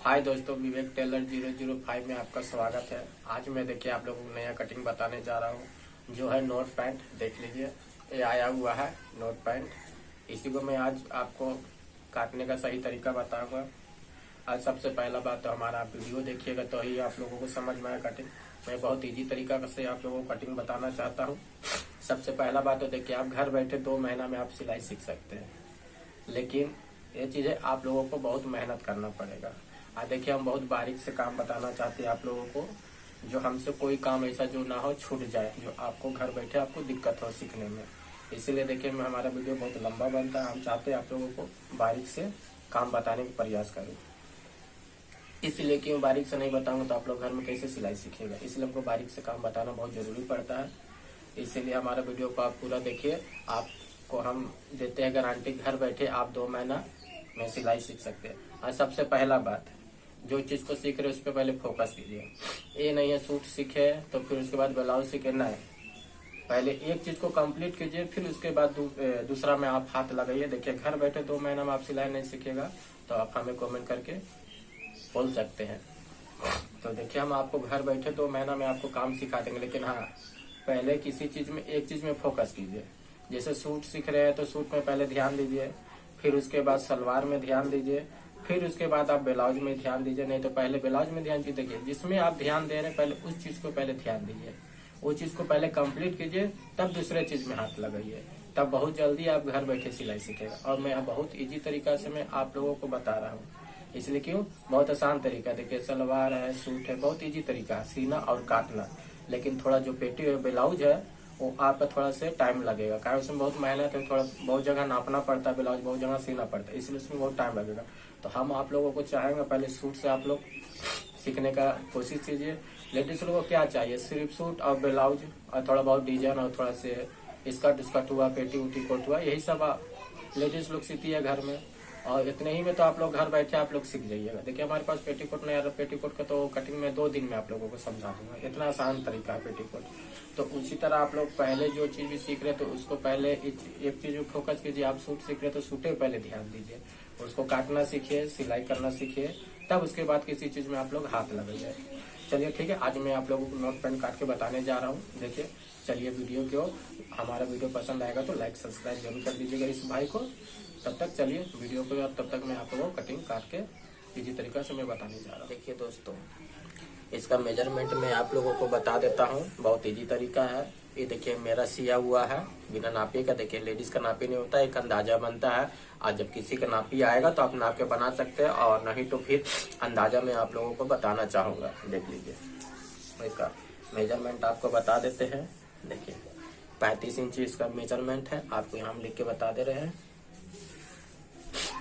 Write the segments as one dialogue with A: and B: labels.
A: हाय दोस्तों, विवेक टेलर 005 में आपका स्वागत है। आज मैं देखिए आप लोगों को नया कटिंग बताने जा रहा हूँ जो है नोट पैंट। देख लीजिए, ये आया हुआ है नोट पैंट। इसी को मैं आज आपको काटने का सही तरीका बताऊंगा। आज सबसे पहला बात तो हमारा आप वीडियो देखिएगा तो ही आप लोगों को समझ में आए कटिंग। मैं बहुत इजी तरीका से आप लोगों को कटिंग बताना चाहता हूँ। सबसे पहला बात तो देखिए, आप घर बैठे 2 महीना में आप सिलाई सीख सकते हैं, लेकिन ये चीजें आप लोगों को बहुत मेहनत करना पड़ेगा। देखिए, हम बहुत बारीक से काम बताना चाहते हैं आप लोगों को, जो हमसे कोई काम ऐसा जो ना हो छूट जाए, जो आपको घर बैठे आपको दिक्कत हो सीखने में। इसीलिए देखिए, मैं हमारा वीडियो बहुत लंबा बनता है। हम चाहते हैं आप लोगों को बारीक से काम बताने का प्रयास करूँ। इसलिए क्यों बारीक से नहीं बताऊंगा तो आप लोग घर में कैसे सिलाई सीखेगा। इसलिए हमको बारीक से काम बताना बहुत जरूरी पड़ता है। इसीलिए हमारा वीडियो को आप पूरा देखिए। आपको हम देते हैं गारंटी, घर बैठे आप 2 महीना में सिलाई सीख सकते हैं। और सबसे पहला बात, जो चीज को सीख रहे हैं उस पर पहले फोकस कीजिए। ये नहीं है सूट सीखे तो फिर उसके बाद ब्लाउज सीखे, नहीं। पहले एक चीज को कंप्लीट कीजिए, फिर उसके बाद दूसरा में आप हाथ लगाइए। देखिए, घर बैठे 2 महीना में आप सिलाई नहीं सीखेगा तो आप हमें कमेंट करके बोल सकते हैं। तो देखिए, हम आपको घर बैठे 2 महीना में आपको काम सिखा देंगे, लेकिन हाँ, पहले किसी चीज में एक चीज में फोकस कीजिए। जैसे सूट सीख रहे हैं तो सूट में पहले ध्यान दीजिए, फिर उसके बाद सलवार में ध्यान दीजिए, फिर उसके बाद आप ब्लाउज में ध्यान दीजिए। नहीं तो पहले ब्लाउज में ध्यान दीजिए। जिसमें आप ध्यान दे रहे हैं पहले उस चीज को पहले ध्यान दीजिए, वो चीज को पहले कंप्लीट कीजिए, तब दूसरे चीज में हाथ लगाइए। तब बहुत जल्दी आप घर बैठे सिलाई सीखेगा। और मैं बहुत इजी तरीका से मैं आप लोगों को बता रहा हूँ। इसलिए क्यों, बहुत आसान तरीका। देखिए, सलवार है, सूट है, बहुत इजी तरीका है सीना और काटना। लेकिन थोड़ा जो पेटी है, ब्लाउज है, वो आपका थोड़ा से टाइम लगेगा, कारण उसमें बहुत मेहनत है। थोड़ा बहुत जगह नापना पड़ता है, ब्लाउज बहुत जगह सीना पड़ता है, इसलिए उसमें बहुत टाइम लगेगा। तो हम आप लोगों को चाहेंगे पहले सूट से आप लोग सीखने का कोशिश कीजिए। लेडीज लोगों को क्या चाहिए, सिर्फ सूट और ब्लाउज और थोड़ा बहुत डिजाइन और थोड़ा से स्कर्ट उस्कर्ट हुआ, पेटी उटी कोट हुआ, यही सब लेडीज लोग सीती है घर में। और इतने ही में तो आप लोग घर बैठे आप लोग सीख जाइएगा। देखिए, हमारे पास पेटीकोट नहीं आ रहा, पेटीकोट का तो कटिंग में 2 दिन में आप लोगों को समझा दूंगा। इतना आसान तरीका है पेटीकोट। तो उसी तरह आप लोग पहले जो चीज भी सीख रहे तो उसको पहले एक चीज में फोकस कीजिए। आप सूट सीख रहे तो सूटे पे पहले ध्यान दीजिए, उसको काटना सीखिए, सिलाई करना सीखिए, तब उसके बाद किसी चीज में आप लोग हाथ लगाइए। चलिए ठीक है, आज मैं आप लोगों को नोट पेन काट के बताने जा रहा हूँ। देखिए, चलिए वीडियो को, हमारा वीडियो पसंद आएगा तो लाइक सब्सक्राइब जरूर कर दीजिएगा इस भाई को। तब तक चलिए वीडियो को, तब तक मैं आप लोगों को कटिंग काट के इजी तरीका से मैं बताने जा रहा हूँ। देखिए दोस्तों, इसका मेजरमेंट मैं आप लोगों को बता देता हूँ। बहुत इजी तरीका है। ये देखिए, मेरा सिया हुआ है बिना नापी का। देखिए, लेडीज का नापी नहीं होता, एक अंदाजा बनता है। आज जब किसी का नापी आएगा तो आप नाप के बना सकते हैं, और नहीं तो फिर अंदाजा मैं आप लोगों को बताना चाहूंगा। देख लीजिए, इसका मेजरमेंट आपको बता देते हैं। देखिए, 35 इंच इसका मेजरमेंट है, आपको यहाँ हम लिख के बता दे रहे हैं।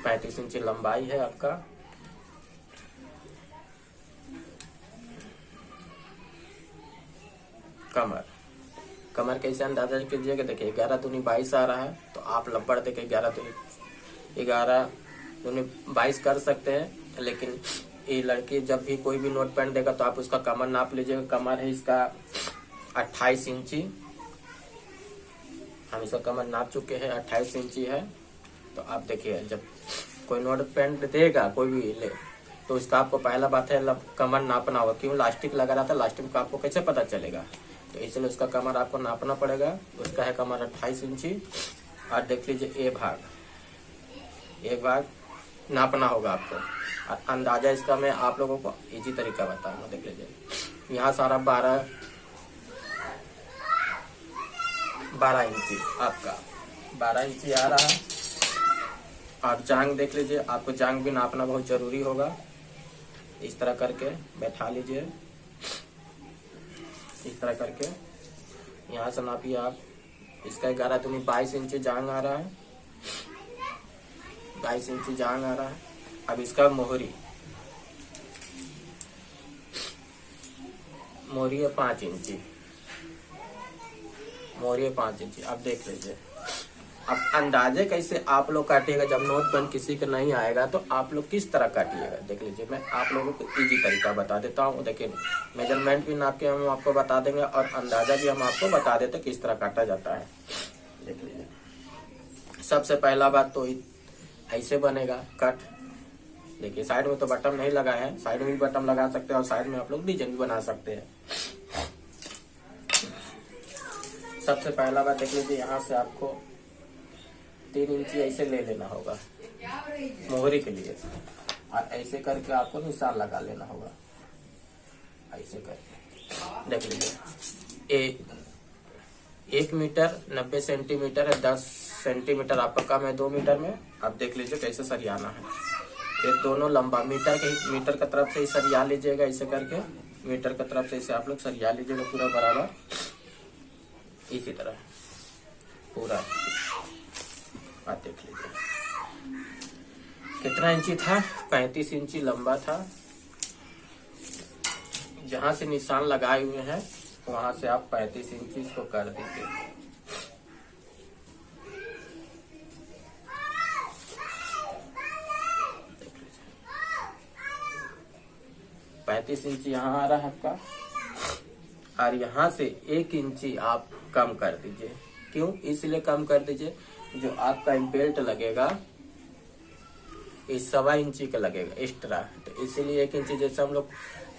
A: 35 इंच लंबाई है आपका। कमर कैसे अंदाजा कीजिएगा। देखिए, 11 दूनी 22 आ रहा है, तो आप लब्बड़ देके 11 दूनी 22 कर सकते हैं। लेकिन ये लड़की जब भी कोई भी नोट पेंट देगा तो आप उसका कमर नाप लीजिएगा। कमर है इसका 28 इंची। हम इसका कमर नाप चुके हैं, 28 इंची है। तो आप देखिए, जब कोई नोट पेंट देगा कोई भी ले, तो उसका आपको पहला बात है कमर नापना होगा। क्यों, लास्टिक लगा रहा था, लास्टिक का आपको कैसे पता चलेगा, तो इसलिए उसका कमर आपको नापना पड़ेगा। उसका है कमर 28 इंची। और देख लीजिए, एक भाग नापना होगा आपको। और अंदाजा इसका मैं आप लोगों को इजी तरीका बताऊंगा। देख लीजिए, यहाँ सारा 12 इंची आपका 12 इंची आ रहा है। और जांग देख लीजिए, आपको जांग भी नापना बहुत जरूरी होगा। इस तरह करके बैठा लीजिए, इस तरह करके यहाँ से नापिए आप। इसका 11 दूनी 22 इंची जांग आ रहा है, 22 इंची जांग आ रहा है। अब इसका मोहरी है 5 इंची, मोहरी है 5 इंची। अब देख लीजिए, अब अंदाजे कैसे आप लोग काटिएगा। जब नोट पेन किसी का नहीं आएगा तो आप लोग किस तरह काटिएगा। देख लीजिए, मैं आप लोगों को इजी तरीका बता देता हूँ। देखिए, मेजरमेंट भी नाप के हम आपको बता देंगे, और अंदाजा भी हम आपको बता देते किस तरह काटा जाता है। देख लीजिए, सबसे पहला बात तो ऐसे बनेगा कट। देखिए साइड में तो बटन नहीं लगा है, साइड में भी बटन लगा सकते हैं और साइड में आप लोग डिजाइन भी बना सकते हैं। सबसे पहला बात देख लीजिए, यहाँ से आपको 3 इंची ऐसे ले लेना होगा मोहरी के लिए, और ऐसे करके आपको निशान लगा लेना होगा। ऐसे करके देख लीजिए 1 मीटर 90 सेंटीमीटर है, 10 सेंटीमीटर आपका कम है 2 मीटर में। आप देख लीजिए कैसे सरियाना है। ये दोनों लंबा मीटर का तरफ से ही सरिया लीजिएगा, ऐसे करके मीटर का तरफ से इसे आप लोग सरिया लीजिएगा पूरा बराबर, इसी तरह पूरा। आप देख लीजिए कितना इंची था, 35 इंची लंबा था। जहां से निशान लगाए हुए हैं वहां से आप 35 इंची इसको कर दीजिए। 35 इंची यहाँ आ रहा है आपका, और यहाँ से 1 इंची आप कम कर दीजिए। क्यों इसलिए कम कर दीजिए, जो आपका बेल्ट लगेगा इस 1.25 इंची का लगेगा एक्स्ट्रा, तो इसीलिए 1 इंची। जैसे हम लोग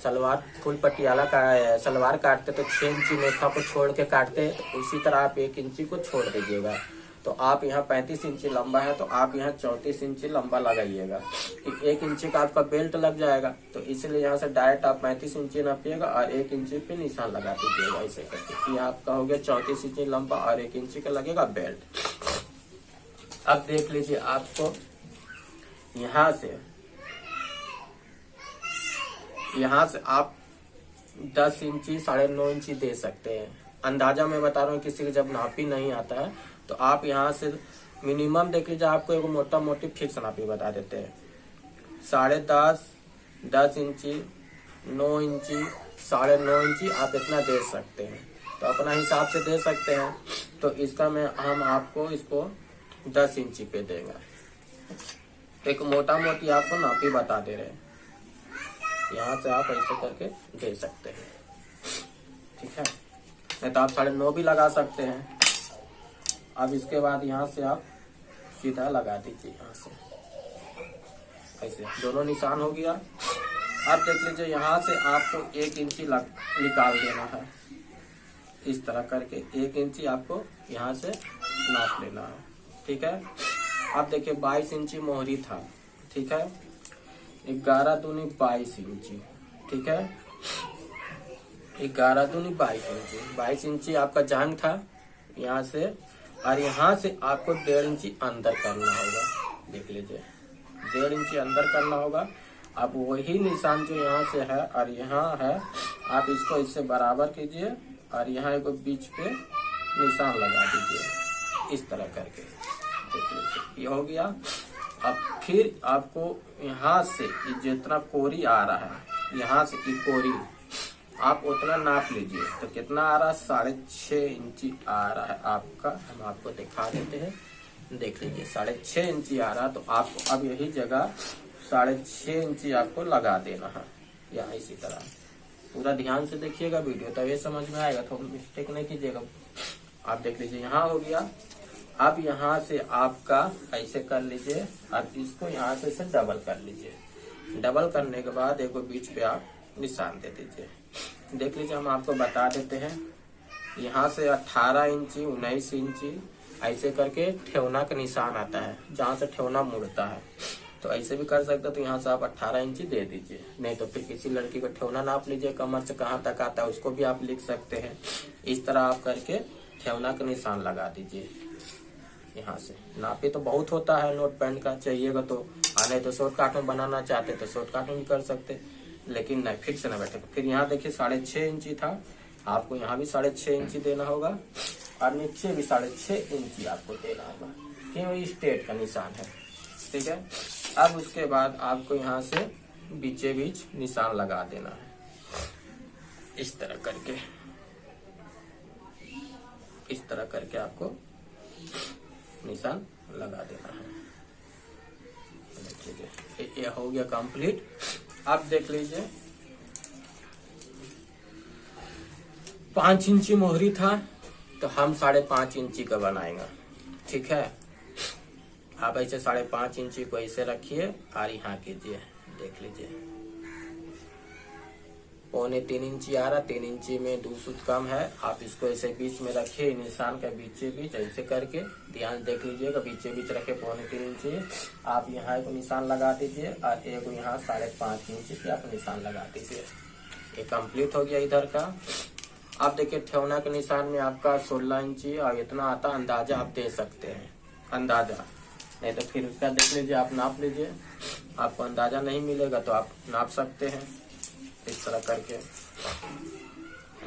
A: सलवार फुल पटियाला का सलवार काटते तो 6 इंची नेफा को छोड़ के काटते, तो उसी तरह आप 1 इंची को छोड़ दीजिएगा। तो आप यहाँ 35 इंची लंबा है तो आप यहाँ 34 इंची लंबा लगाइएगा, कि 1 इंची का आपका बेल्ट लग जाएगा। तो इसलिए यहाँ से डायरेक्ट आप 35 इंची नापिएगा और 1 इंची पे निशान लगा दीजिएगा ऐसे करके। ये आपका हो गया 34 इंची लंबा और 1 इंची का लगेगा बेल्ट। अब देख लीजिए, आपको यहाँ से आप 10 इंची 9.5 इंची दे सकते हैं। अंदाजा मैं बता रहा हूँ, किसी को जब नापी नहीं आता है तो आप यहाँ से मिनिमम देख लीजिए। आपको एक मोटा मोटी फिक्स नापी बता देते हैं, 10.5, 10 इंची, 9 इंची, 9.5 इंची आप इतना दे सकते हैं। तो अपना हिसाब से दे सकते हैं। तो इसका हम आपको इसको 10 इंची पे देंगे। एक मोटा मोटी आपको नापी बता दे रहे हैं, यहाँ से आप ऐसे करके दे सकते हैं, ठीक है। नहीं तो आप 9.5 भी लगा सकते हैं। अब इसके बाद यहाँ से आप सीधा लगा दीजिए, यहाँ से ऐसे दोनों निशान हो गया। अब देख लीजिए, यहाँ से आपको 1 इंची निकाल देना है, इस तरह करके 1 इंची आपको यहाँ से नाप लेना है, ठीक है। अब देखिए 22 इंची मोहरी था, ठीक है। 11 दूनी 22 इंची, ठीक है। 11 दूनी 22 इंची, 22 इंची आपका जांग था यहाँ से, और यहाँ से आपको 1.5 इंची अंदर करना होगा। देख लीजिए 1.5 इंची अंदर करना होगा। अब वही निशान जो यहाँ से है और यहाँ है, आप इसको इससे बराबर कीजिए और यहाँ एक बीच पे निशान लगा दीजिए, इस तरह करके। देख लीजिए ये हो गया। अब फिर आपको यहाँ से जितना कोरी आ रहा है, यहाँ से ये कोरी आप उतना नाप लीजिए। तो कितना आ रहा है, 6.5 इंची आ रहा है आपका। हम आपको दिखा देते हैं, देख लीजिए 6.5 इंची आ रहा है। तो आपको अब यही जगह 6.5 इंची आपको लगा देना है, या इसी तरह। पूरा ध्यान से देखिएगा वीडियो, तब ये समझ में आएगा, तो मिस्टेक नहीं कीजिएगा। आप देख लीजिए यहाँ हो गया। अब यहाँ से आपका ऐसे कर लीजिए और इसको यहाँ से इसे डबल कर लीजिए। डबल करने के बाद एक बीच पे आप निशान दे दीजिए। देख लीजिए, हम आपको बता देते हैं, यहाँ से 18 इंची 19 इंची ऐसे करके ठेवना का निशान आता है, जहाँ से ठेवना मुड़ता है। तो ऐसे भी कर सकते हो। तो यहाँ से आप 18 इंची दे दीजिए। नहीं तो फिर किसी लड़की को ठेवना नाप लीजिए, कमर से कहाँ तक आता है उसको भी आप लिख सकते हैं। इस तरह आप करके ठेवना का निशान लगा दीजिए। यहाँ से नापे तो बहुत होता है नोट पैंट का, चाहिएगा तो आने तो शॉर्टकट में बनाना चाहते तो शॉर्टकट में भी कर सकते, लेकिन नहीं फिक्स ना बैठे। फिर यहाँ देखिए 6.5 इंची था, आपको यहाँ भी 6.5 इंची देना होगा और नीचे भी 6.5 इंची आपको देना होगा, क्यों स्ट्रेट का निशान है, ठीक है। अब उसके बाद आपको यहाँ से बीचे बीच निशान लगा देना है, इस तरह करके। इस तरह करके आपको निशान लगा देना है। देख लीजिए ये हो गया कंप्लीट। अब देख लीजिए 5 इंची मोहरी था तो हम 5.5 इंची का बनाएंगे, ठीक है। आप ऐसे 5.5 इंची को ऐसे रखिए और यहाँ कीजिए। देख लीजिए 3.25 इंची आ रहा, 3 इंची में 2 सूत कम है। आप इसको ऐसे बीच में रखिए, निशान का बीचे बीच ऐसे करके ध्यान देख लीजिएगा, बीचे बीच रखे 3.25 इंची। आप यहाँ एक निशान लगा दीजिए और एक यहाँ 5.5 इंची पे आप निशान लगा दीजिए। ये कंप्लीट हो गया इधर का। आप देखिए ठेवना के निशान में आपका 16 इंची और इतना आता, अंदाजा आप दे सकते हैं, अंदाजा नहीं तो फिर उसका देख लीजिए, आप नाप लीजिए। आपको अंदाजा नहीं मिलेगा तो आप नाप सकते हैं इस तरह करके।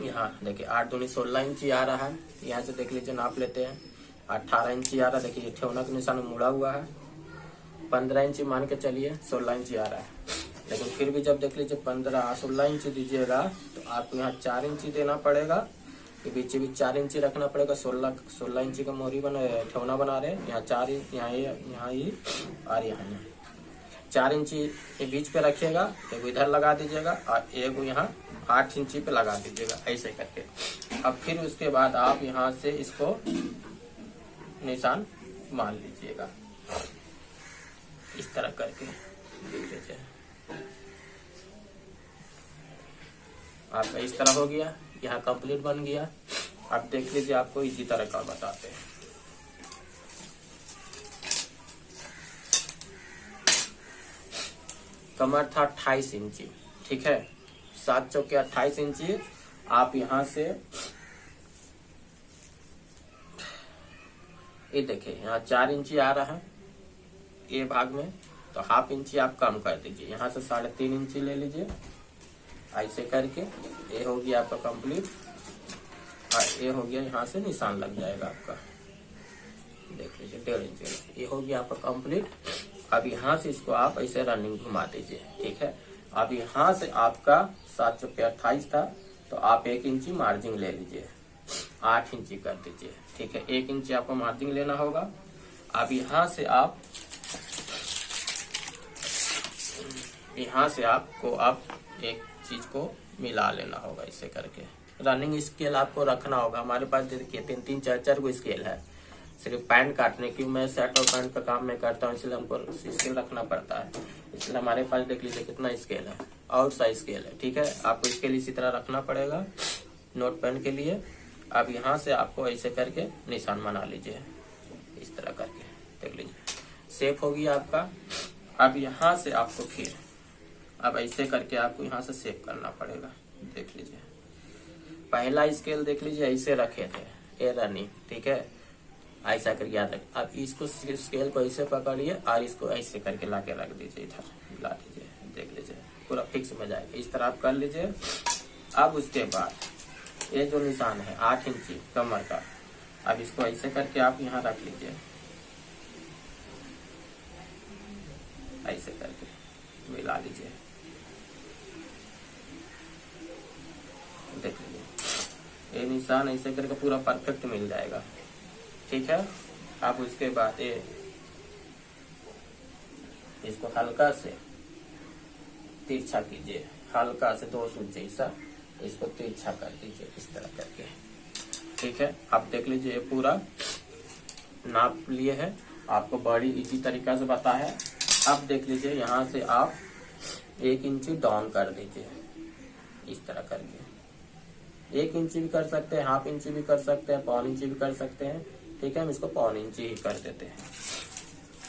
A: यहाँ देखिए 8 दूनी 16 इंची आ रहा है, यहाँ से देख लीजिए नाप लेते हैं। 18 इंची आ रहा है, देखिए ठेवना के निशान में मुड़ा हुआ है। 15 इंची मान के चलिए, 16 इंची आ रहा है, लेकिन फिर भी जब देख लीजिए 16 इंची दीजिएगा तो आपको यहाँ 4 इंची देना पड़ेगा, कि बीच भी 4 इंची रखना पड़ेगा। 16 इंची का मोहरी ठेवना बना रहे हैं, यहाँ 4 यहाँ ही और यहाँ 4 इंची ये बीच पे रखिएगा, एक इधर लगा दीजिएगा और एक यहाँ 8 इंची पे लगा दीजिएगा ऐसे करके। अब फिर उसके बाद आप यहाँ से इसको निशान मान लीजिएगा इस तरह करके, देख लीजिए आपका इस तरह हो गया। यहाँ कंप्लीट बन गया। अब देख लीजिए, आपको इसी तरह का बताते हैं। कमर था 28 इंची, ठीक है, 7 चौके 28 इंची। आप यहाँ से ये देखिए यहाँ 4 इंची आ रहा है ये भाग में, तो हाफ इंची आप कम कर दीजिए, यहाँ से 3.5 इंची ले लीजिए ऐसे करके। ये हो गया आपका कंप्लीट और ये हो गया, यहाँ से निशान लग जाएगा आपका, देख लीजिए 1.5 इंची। ये हो गया आपका कंप्लीट। अब यहाँ से इसको आप ऐसे रनिंग घुमा दीजिए, ठीक है। अब यहाँ से आपका 7 चौके 28 था, तो आप 1 इंची मार्जिन ले लीजिए, 8 इंची कर दीजिए, ठीक है। 1 इंची आपको मार्जिन लेना होगा। अब यहाँ से आपको एक चीज को मिला लेना होगा ऐसे करके। रनिंग स्केल आपको रखना होगा। हमारे पास देखिए 3-3, 4-4 को स्केल है, सिर्फ पैंट काटने की। मैं शर्ट और पैंट का काम मैं करता हूँ, इसलिए हमको स्केल रखना पड़ता है। इसलिए हमारे पास देख लीजिए कितना स्केल है, आउट साइज स्केल है, ठीक है। आपको स्केल इसी तरह रखना पड़ेगा नोट पेन के लिए। अब यहाँ से आपको ऐसे करके निशान बना लीजिए इस तरह करके, देख लीजिए सेफ हो गया आपका। अब यहाँ से आपको फिर अब ऐसे करके आपको यहाँ से सेव करना पड़ेगा, देख लीजिए। पहला स्केल देख लीजिए ऐसे रखे थे, ए रनिंग, ठीक है, ऐसा करके याद रख। अब इसको स्केल को ऐसे पकड़िए और इसको ऐसे करके लाके रख दीजिए, इधर ला दीजिए, देख लीजिए पूरा फिक्स में जाएगा। इस तरह आप कर लीजिए। अब उसके बाद ये जो निशान है 8 इंची कमर का, अब इसको ऐसे करके आप यहाँ रख लीजिए, ऐसे करके मिला लीजिए, देख लीजिए ये निशान ऐसे करके पूरा परफेक्ट मिल जाएगा, ठीक है। आप उसके बाद इसको हल्का से तिरछा कीजिए, हल्का से 2 सूत जैसा इसको तिरछा कर दीजिए इस तरह करके, ठीक है। आप देख लीजिए ये पूरा नाप लिए है, आपको बड़ी इजी तरीका से बताया है। अब देख लीजिए यहाँ से आप 1 इंची डाउन कर दीजिए इस तरह करके। 1 इंची भी कर सकते हैं, हाफ इंची भी कर सकते हैं, 1.5 इंची भी कर सकते हैं, ठीक है। हम इसको 1.5 इंची ही कर देते हैं।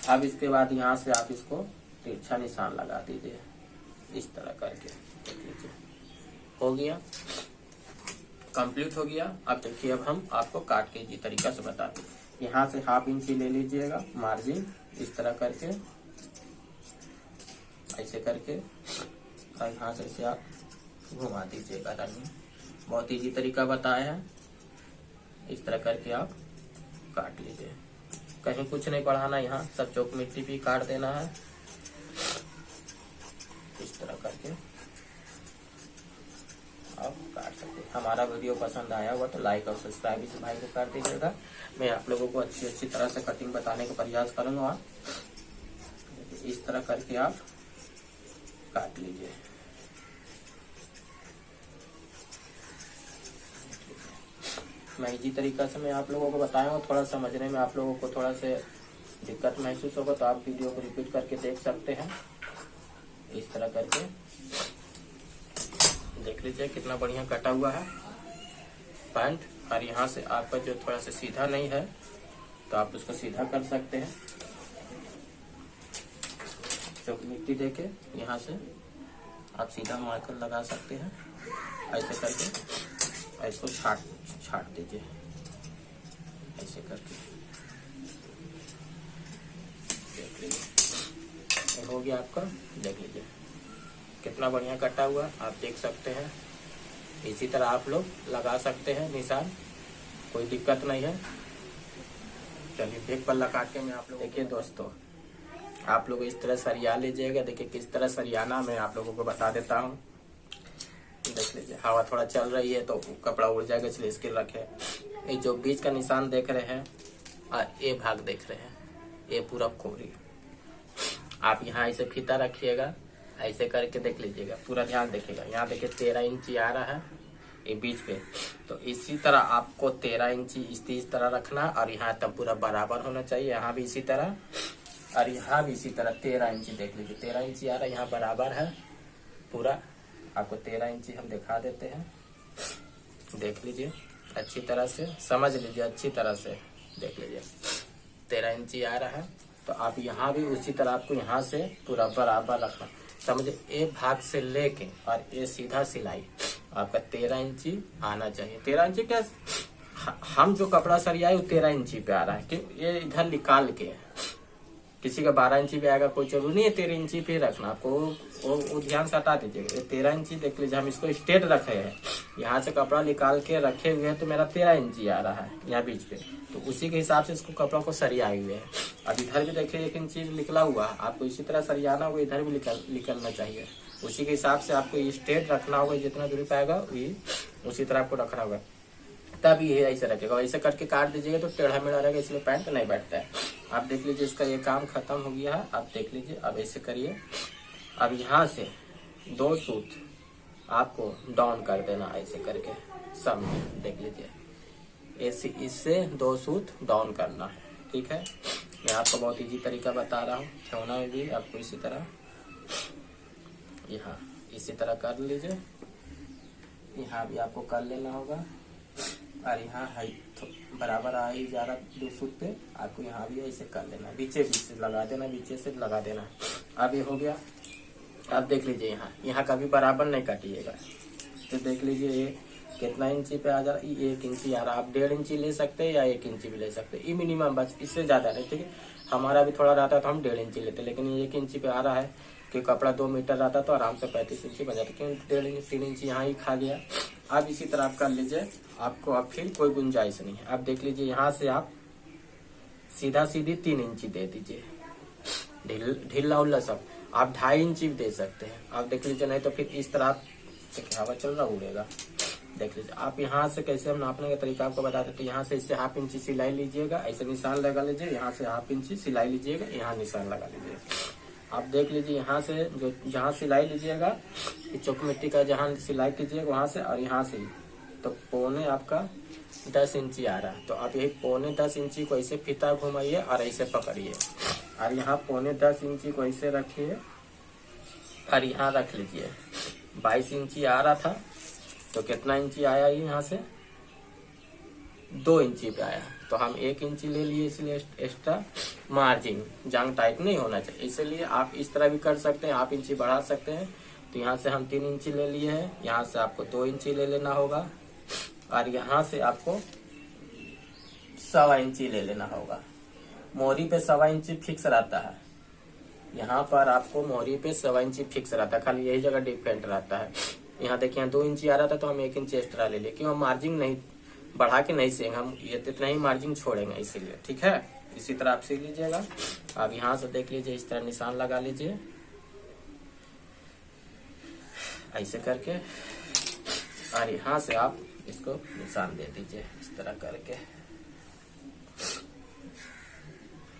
A: अब इसके बाद यहाँ से आप इसको तिरछा निशान लगा दीजिए इस तरह करके, देख लीजिए हो गया, कंप्लीट हो गया। अब देखिए अब हम आपको काट के इसी तरीका से बताते हैं। यहाँ से हाफ इंची ले लीजिएगा मार्जिन इस तरह करके, ऐसे करके, और यहाँ से इसे आप घुमा दीजिएगा रनिंग। बहुत इजी तरीका बताया है, इस तरह करके आप काट लीजिए। कहीं कुछ नहीं बढ़ाना, यहाँ सब चौक मिट्टी भी काट देना है इस तरह करके आप काट सकते हैं। हमारा वीडियो पसंद आया हुआ तो लाइक और सब्सक्राइब इस भाई को कर दीजिएगा। मैं आप लोगों को अच्छी तरह से कटिंग बताने का प्रयास करूंगा। इस तरह करके आप काट लीजिए। मैं इसी तरीका से मैं आप लोगों को बताया हूँ। थोड़ा समझने में आप लोगों को थोड़ा से दिक्कत महसूस होगा तो आप वीडियो को रिपीट करके देख सकते हैं इस तरह करके देख लीजिए कितना बढ़िया कटा हुआ है पैंट। और यहाँ से आपका जो थोड़ा सा सीधा नहीं है तो आप उसको सीधा कर सकते हैं। चौक मिट्टी देके यहाँ से आप सीधा मार्कर लगा सकते हैं। ऐसे करके इसको छाट दीजिए ऐसे करके। देख लीजिए हो गया आपका। देख लीजिए कितना बढ़िया कटा हुआ आप देख सकते हैं। इसी तरह आप लोग लगा सकते हैं निशान, कोई दिक्कत नहीं है। चलिए बैक पल्ला काट के मैं आप लोग देखिए दोस्तों, आप लोग इस तरह सरिया लीजिएगा। देखिए किस तरह सरियाना मैं आप लोगों को बता देता हूँ। देख लीजिए हवा थोड़ा चल रही है तो कपड़ा उड़ जाएगा, इसलिए इसके रखे। ये जो बीच का निशान देख रहे हैं और ये भाग देख रहे हैं, ये पूरा कोरी। आप यहाँ ऐसे फीता रखिएगा, ऐसे करके देख लीजिएगा, पूरा ध्यान देखिएगा। यहाँ देखिए 13 इंची आ रहा है ये बीच पे, तो इसी तरह आपको 13 इंची इस तरह रखना। और यहाँ तब पूरा बराबर होना चाहिए। यहाँ भी इसी तरह और यहाँ भी इसी तरह 13 इंची देख लीजिए। 13 इंची आ रहा है, यहाँ बराबर है पूरा। आपको 13 इंची हम दिखा देते हैं, देख लीजिए अच्छी तरह से, समझ लीजिए अच्छी तरह से। देख लीजिए 13 इंची आ रहा है, तो आप यहाँ भी उसी तरह आपको यहाँ से पूरा बराबर रखना। समझे, एक भाग से लेके और ये सीधा सिलाई आपका 13 इंची आना चाहिए। 13 इंची क्या, हम जो कपड़ा सरियाए वो 13 इंची पे आ रहा है कि ये इधर निकाल के। किसी का 12 इंची पे आएगा, कोई जरूरी नहीं है 13 इंची पे रखना। आपको वो ध्यान से हटा दीजिएगा। 13 इंची देख लीजिए, हम इसको स्ट्रेट रखे हैं, यहाँ से कपड़ा निकाल के रखे हुए हैं, तो मेरा 13 इंची आ रहा है यहाँ बीच पे। तो उसी के हिसाब से इसको कपड़ा को सरियाए हुए हैं। अब इधर भी देखिए 1 इंची निकला हुआ, आपको इसी तरह सरियाना होगा, इधर भी निकलना चाहिए। उसी के हिसाब से आपको स्ट्रेट रखना होगा, जितना दूरी पाएगा उसी तरह आपको रखना होगा, तब ये ऐसे रखेगा। ऐसे करके काट दीजिएगा तो टेढ़ा मेढ़ा रहेगा, इसलिए पैंट नहीं बैठता है। आप देख लीजिए इसका ये काम खत्म हो गया है। आप देख लीजिए, अब ऐसे करिए। अब यहाँ से 2 सूत आपको डाउन कर देना ऐसे करके सब में। देख लीजिए ऐसे, इससे 2 सूत डाउन करना है, ठीक है। मैं आपको बहुत इजी तरीका बता रहा हूँ। ठेवना में भी आपको इसी तरह, यहाँ इसी तरह कर लीजिए। यहाँ भी आपको कर लेना होगा। और यहाँ हाइट बराबर आ ही जा रहा 2 सूत पे, आपको यहाँ भी ऐसे कर लेना, बीचे से लगा देना, बीचे से लगा देना। अब ये हो गया। अब देख लीजिए यहाँ का भी बराबर नहीं काटिएगा। तो देख लीजिए ये कितना इंची पे आ जा रहा है, 1 इंची आ रहा है। आप 1.5 इंची ले सकते हैं या 1 इंची भी ले सकते हैं, ये मिनिमम, बस इससे ज्यादा नहीं, ठीक है। हमारा भी थोड़ा रहता तो हम 1.5 इंची लेते, लेकिन ये 1 इंची पे आ रहा है कि कपड़ा 2 मीटर रहता तो आराम से 35 इंची बन जाता, क्योंकि 3 इंची यहाँ ही खा गया। अब इसी तरह आप कर लीजिए, आपको अब फिर कोई गुंजाइश नहीं है। अब देख लीजिए यहाँ से आप सीधा सीधी 3 इंची दे दीजिए, ढीला उल्ला सब। आप 2.5 इंची भी दे सकते हैं। आप देख लीजिए, नहीं तो फिर इस तरह आप, हवा चल रहा उड़ेगा। देख लीजिए आप यहाँ से कैसे हम नापने का तरीका आपको बता देते हैं। यहाँ से इससे 1/2 इंची सिलाई लीजिएगा, ऐसे निशान लगा लीजिए। यहाँ से 1/2 इंची सिलाई लीजिएगा, यहाँ निशान लगा लीजिए। आप देख लीजिए यहाँ से जो जहाँ सिलाई लीजिएगा, चौक मिट्टी का जहाँ सिलाई कीजिएगा वहां से, और यहाँ से तो पौने आपका 10 इंची आ रहा है। तो आप यही पौने 10 इंची को ऐसे फीता घुमाइए और ऐसे पकड़िए, और यहाँ पौने 10 इंची को ऐसे रखिए और यहाँ रख लीजिए। 22 इंची आ रहा था, तो कितना इंची आया यहाँ से, 2 इंची पे आया। तो हम 1 इंची ले लिए, इसलिए एक्स्ट्रा मार्जिन, जांग टाइट नहीं होना चाहिए। इसलिए आप इस तरह भी कर सकते हैं, 1/2 इंची बढ़ा सकते हैं। तो यहाँ से हम 3 इंची ले लिए हैं, यहाँ से आपको 2 इंची ले लेना होगा, और यहाँ से आपको 1.25 इंची ले लेना होगा। मोहरी पे 1.25 इंची फिक्स रहता है, यहाँ पर आपको मोहरी पे 1.25 इंची फिक्स रहता है, खाली यही जगह डिफरेंट रहता है। यहाँ देखिए यहाँ 2 इंची आ रहा था, तो हम 1 इंची एक्स्ट्रा ले लिए, क्यों हम मार्जिन नहीं बढ़ा के नहीं सिएंगे, हम ये इतना ही मार्जिन छोड़ेंगे, इसीलिए, ठीक है। इसी तरह आप सीख लीजिएगा। अब यहाँ से देख लीजिए इस तरह निशान लगा लीजिए ऐसे करके, और यहाँ से आप इसको निशान दे दीजिए इस तरह करके,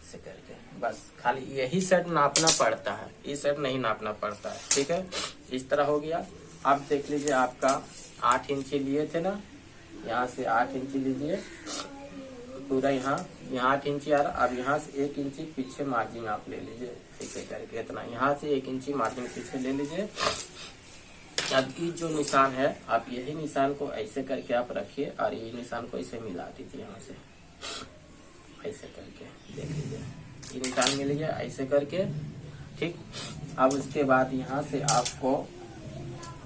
A: ऐसे करके। बस खाली यही सेट नापना पड़ता है, ये सेट नहीं नापना पड़ता है, ठीक है। इस तरह हो गया। अब देख लीजिए आपका 8 इंची लिए थे ना, यहाँ से 8 इंची लीजिए, पूरा यहाँ 8 इंची आ रहा। अब यहाँ से 1 इंची पीछे मार्जिन आप ले लीजिए, ऐसे करके इतना यहाँ से 1 इंची मार्जिन पीछे ले लीजिए। अब ये जो निशान है, आप यही निशान को ऐसे करके आप रखिए और ये निशान को ऐसे मिला दीजिए, यहाँ से ऐसे करके देख लीजिए, ये निशान मिल गया ऐसे करके, ठीक। अब उसके बाद यहाँ से आपको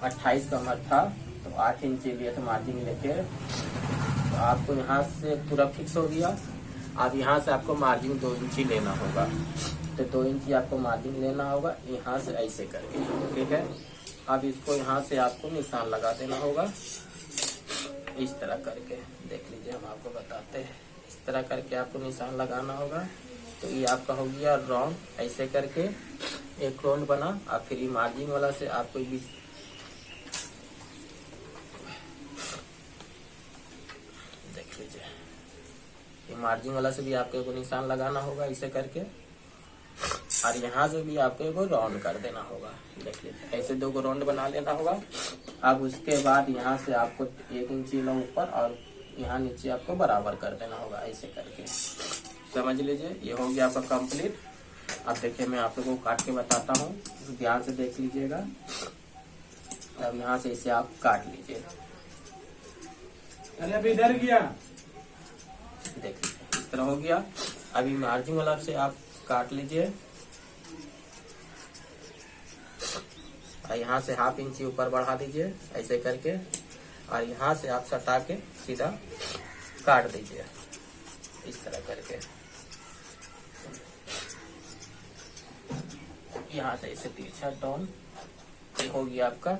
A: 28 कमर था तो 8 इंची लिए थे मार्जिन लेके, तो आपको यहाँ से पूरा फिक्स हो गया। अब यहाँ से आपको मार्जिन 2 इंची लेना होगा, तो 2 इंची आपको मार्जिन लेना होगा यहाँ से ऐसे करके, ठीक है। अब इसको यहाँ से आपको निशान लगा देना होगा इस तरह करके, देख लीजिए हम आपको बताते हैं। इस तरह करके आपको निशान लगाना होगा। तो ये आपका हो गया राउंड, ऐसे करके एक राउंड बना। और फिर ये मार्जिन वाला से आपको भी देख लीजिए, ये मार्जिन वाला से भी आपको को निशान लगाना होगा ऐसे करके, और यहाँ से भी आपको एक राउंड कर देना होगा, देख लीजिए ऐसे 2 राउंड बना लेना होगा। अब उसके बाद यहाँ से आपको 1 इंची लो ऊपर और यहाँ नीचे आपको बराबर कर देना होगा ऐसे करके, समझ लीजिए। ये हो गया आपका कंप्लीट। अब देखिए मैं आप लोगों को काट के बताता हूँ, ध्यान से देख लीजिएगा। अब यहाँ से इसे आप काट लीजिए,
B: अरे अभी इधर गया,
A: देख लीजिए इस तरह हो गया। अभी मार्जिन वाला से आप काट लीजिए और यहाँ से 1/2 इंची ऊपर बढ़ा दीजिए ऐसे करके, और यहाँ से आप सटा के सीधा काट दीजिए इस तरह करके, यहाँ से इसे तिरछा डाउन हो गया आपका।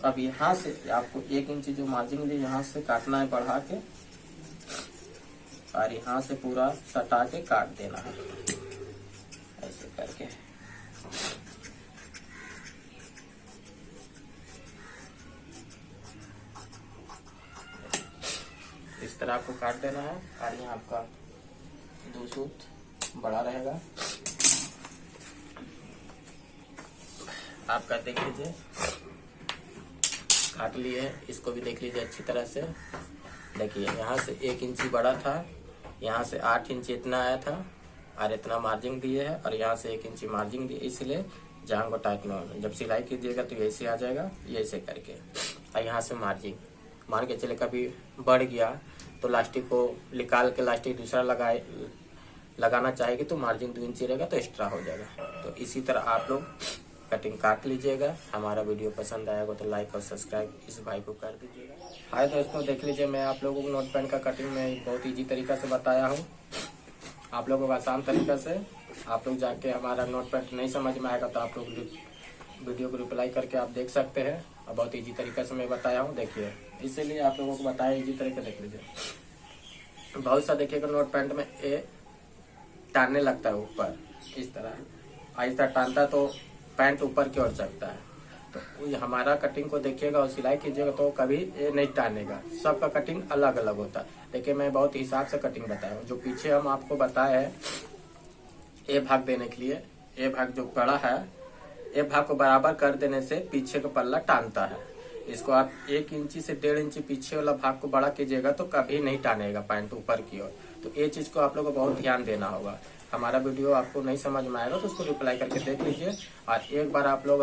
A: अब यहाँ से आपको 1 इंची जो मार्जिन है यहाँ से काटना है बढ़ा के, और यहाँ से पूरा सटा के काट देना है ऐसे करके। इस तरह आपको काट देना है, और यहाँ आपका 2 सूत बड़ा रहेगा आपका, देख लीजिए काट लिए। इसको भी देख लीजिए अच्छी तरह से, देखिए यहाँ से 1 इंची बड़ा था, यहाँ से 8 इंची इतना आया था, और इतना मार्जिन दिए है, और यहाँ से 1 इंची मार्जिन दिए, इसलिए जहाँ को टाइट ना हो। जब सिलाई कीजिएगा तो ऐसे आ जाएगा, ये ऐसे करके। और यहाँ से मार्जिन मान के चले कभी बढ़ गया तो लास्टिक को निकाल के लास्टिक दूसरा लगाना चाहेगी तो मार्जिन 2 इंची रहेगा तो एक्स्ट्रा हो जाएगा। तो इसी तरह आप लोग कटिंग काट लीजिएगा। हमारा वीडियो पसंद आएगा तो लाइक और सब्सक्राइब इस भाई को कर दीजिएगा। हाय दोस्तों, देख लीजिए मैं आप लोगों को नोट पेन का कटिंग में बहुत ईजी तरीका से बताया हूँ। आप लोगों को आसान तरीका से आप लोग जाके हमारा नोट पेन नहीं समझ में आएगा तो आप लोग वीडियो को रिप्लाई करके आप देख सकते हैं, और बहुत ईजी तरीका से मैं बताया हूँ। देखिए इसीलिए आप लोगों को बताया ईजी तरीका, देख लीजिए। बहुत सा देखिएगा नोट पैंट में ये टानने लगता है ऊपर, इस तरह आहिस्ता टानता तो पैंट ऊपर की ओर चढ़ता है। तो हमारा कटिंग को देखिएगा और सिलाई कीजिएगा तो कभी ये नहीं टानेगा। सबका कटिंग अलग अलग होता है। देखिए मैं बहुत हिसाब से कटिंग बताया हूँ। जो पीछे हम आपको बताया है ये भाग देने के लिए, ये भाग जो बड़ा है ये भाग को बराबर कर देने से पीछे का पल्ला टानता है। इसको आप 1 इंची से 1.5 इंची पीछे वाला भाग को बड़ा कीजिएगा तो कभी नहीं टानेगा पैंट ऊपर की ओर। तो ये चीज को आप लोगों को बहुत ध्यान देना होगा। हमारा वीडियो आपको नहीं समझ में आएगा तो उसको रिप्लाई करके देख लीजिए, और एक बार आप लोग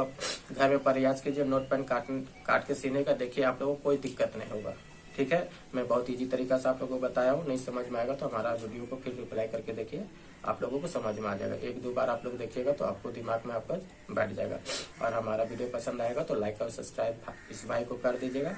A: घर में प्रयास कीजिए नोट पेन काट के सीने का। देखिए आप लोगों को कोई दिक्कत नहीं होगा, ठीक है। मैं बहुत इजी तरीका से आप लोगों को बताया हूँ। नहीं समझ में आएगा तो हमारा वीडियो को फिर रिप्लाई करके देखिए, आप लोगों को समझ में आ जाएगा। 1-2 बार आप लोग देखिएगा तो आपको दिमाग में आपका बैठ जाएगा। और हमारा वीडियो पसंद आएगा तो लाइक और सब्सक्राइब इस भाई को कर दीजिएगा।